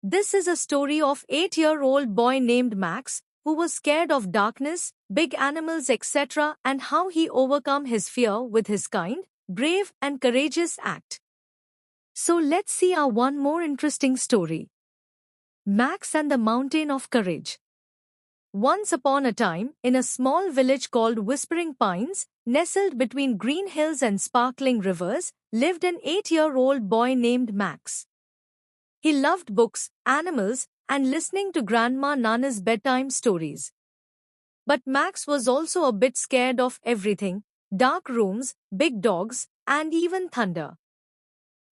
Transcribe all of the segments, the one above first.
This is a story of 8-year-old boy named Max, who was scared of darkness, big animals etc. and how he overcome his fear with his kind, brave and courageous act. So let's see our one more interesting story. Max and the Mountain of Courage. Once upon a time, in a small village called Whispering Pines, nestled between green hills and sparkling rivers, lived an 8-year-old boy named Max. He loved books, animals, and listening to Grandma Nana's bedtime stories. But Max was also a bit scared of everything: dark rooms, big dogs, and even thunder.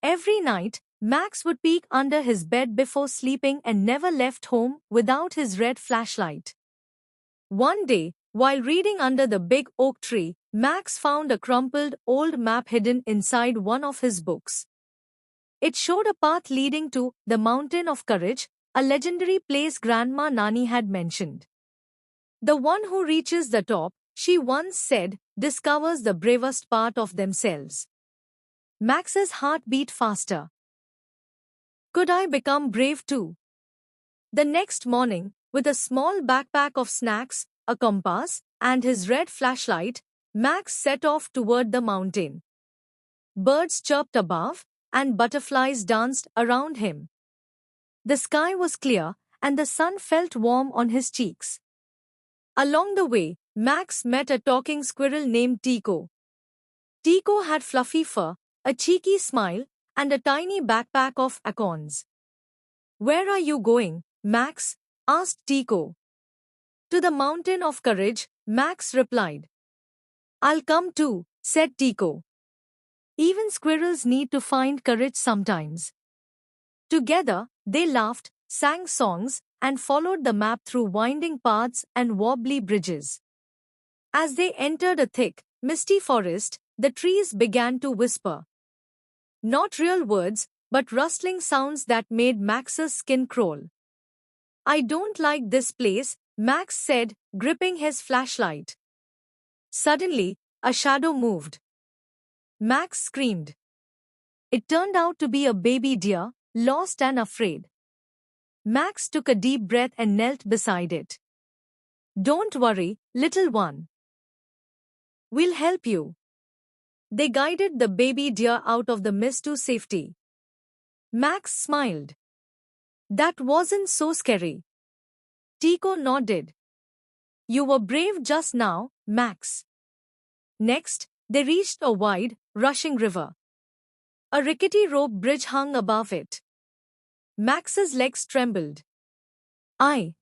Every night, Max would peek under his bed before sleeping and never left home without his red flashlight. One day, while reading under the big oak tree, Max found a crumpled old map hidden inside one of his books. It showed a path leading to the Mountain of Courage, a legendary place Grandma Nani had mentioned. The one who reaches the top, she once said, discovers the bravest part of themselves. Max's heart beat faster. Could I become brave too? The next morning, with a small backpack of snacks, a compass, and his red flashlight, Max set off toward the mountain. Birds chirped above, and butterflies danced around him. The sky was clear, and the sun felt warm on his cheeks. Along the way, Max met a talking squirrel named Tico. Tico had fluffy fur, a cheeky smile, and a tiny backpack of acorns. "Where are you going, Max?" asked Tico. "To the Mountain of Courage," Max replied. "I'll come too," said Tico. Even squirrels need to find courage sometimes. Together, they laughed, sang songs, and followed the map through winding paths and wobbly bridges. As they entered a thick, misty forest, the trees began to whisper. Not real words, but rustling sounds that made Max's skin crawl. "I don't like this place," Max said, gripping his flashlight. Suddenly, a shadow moved. Max screamed. It turned out to be a baby deer, lost and afraid. Max took a deep breath and knelt beside it. "Don't worry, little one. We'll help you." They guided the baby deer out of the mist to safety. Max smiled. "That wasn't so scary." Tico nodded. "You were brave just now, Max." Next, they reached a wide, rushing river. A rickety rope bridge hung above it. Max's legs trembled. I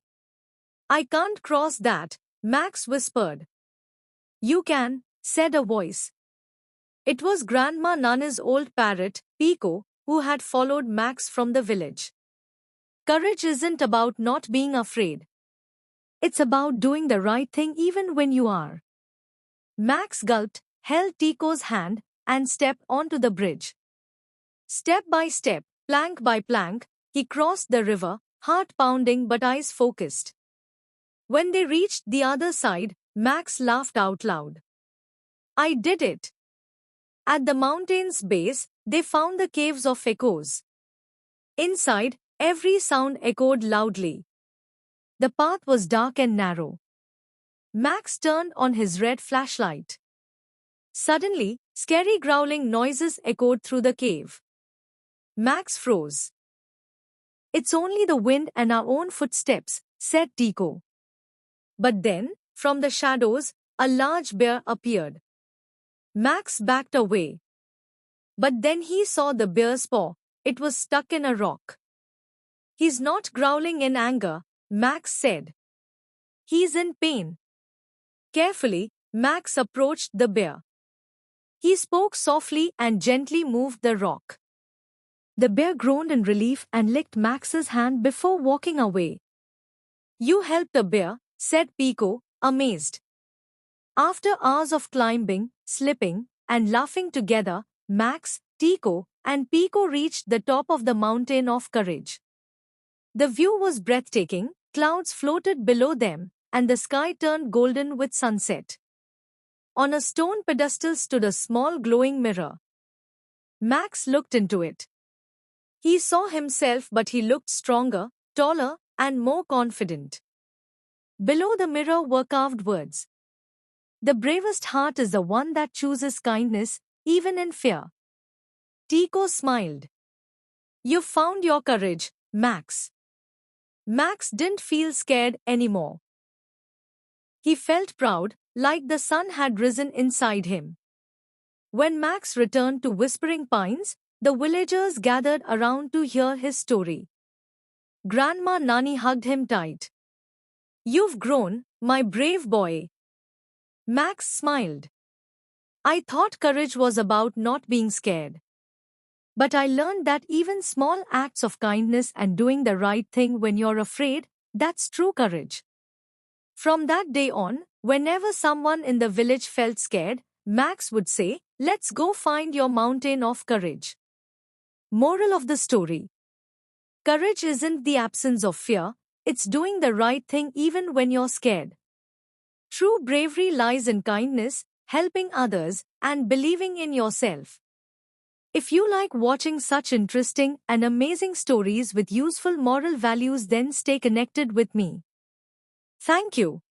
can't cross that," Max whispered. "You can," said a voice. It was Grandma Nana's old parrot, Pico, who had followed Max from the village. Courage isn't about not being afraid. It's about doing the right thing even when you are. Max gulped, held Tico's hand, and stepped onto the bridge. Step by step, plank by plank, he crossed the river, heart pounding but eyes focused. When they reached the other side, Max laughed out loud. "I did it." At the mountain's base, they found the Caves of Echoes. Inside, every sound echoed loudly. The path was dark and narrow. Max turned on his red flashlight. Suddenly, scary growling noises echoed through the cave. Max froze. "It's only the wind and our own footsteps," said Tico. But then, from the shadows, a large bear appeared. Max backed away. But then he saw the bear's paw. It was stuck in a rock. "He's not growling in anger," Max said. "He's in pain." Carefully, Max approached the bear. He spoke softly and gently moved the rock. The bear groaned in relief and licked Max's hand before walking away. "You helped a bear," said Pico, amazed. After hours of climbing, slipping, and laughing together, Max, Tico, and Pico reached the top of the Mountain of Courage. The view was breathtaking, clouds floated below them, and the sky turned golden with sunset. On a stone pedestal stood a small glowing mirror. Max looked into it. He saw himself, but he looked stronger, taller, and more confident. Below the mirror were carved words. The bravest heart is the one that chooses kindness, even in fear. Tico smiled. You found your courage, Max. Max didn't feel scared anymore. He felt proud, like the sun had risen inside him. When Max returned to Whispering Pines, the villagers gathered around to hear his story. Grandma Nani hugged him tight. You've grown, my brave boy. Max smiled. I thought courage was about not being scared. But I learned that even small acts of kindness and doing the right thing when you're afraid, that's true courage. From that day on, whenever someone in the village felt scared, Max would say, let's go find your mountain of courage. Moral of the story. Courage isn't the absence of fear, it's doing the right thing even when you're scared. True bravery lies in kindness, helping others, and believing in yourself. If you like watching such interesting and amazing stories with useful moral values, then stay connected with me. Thank you.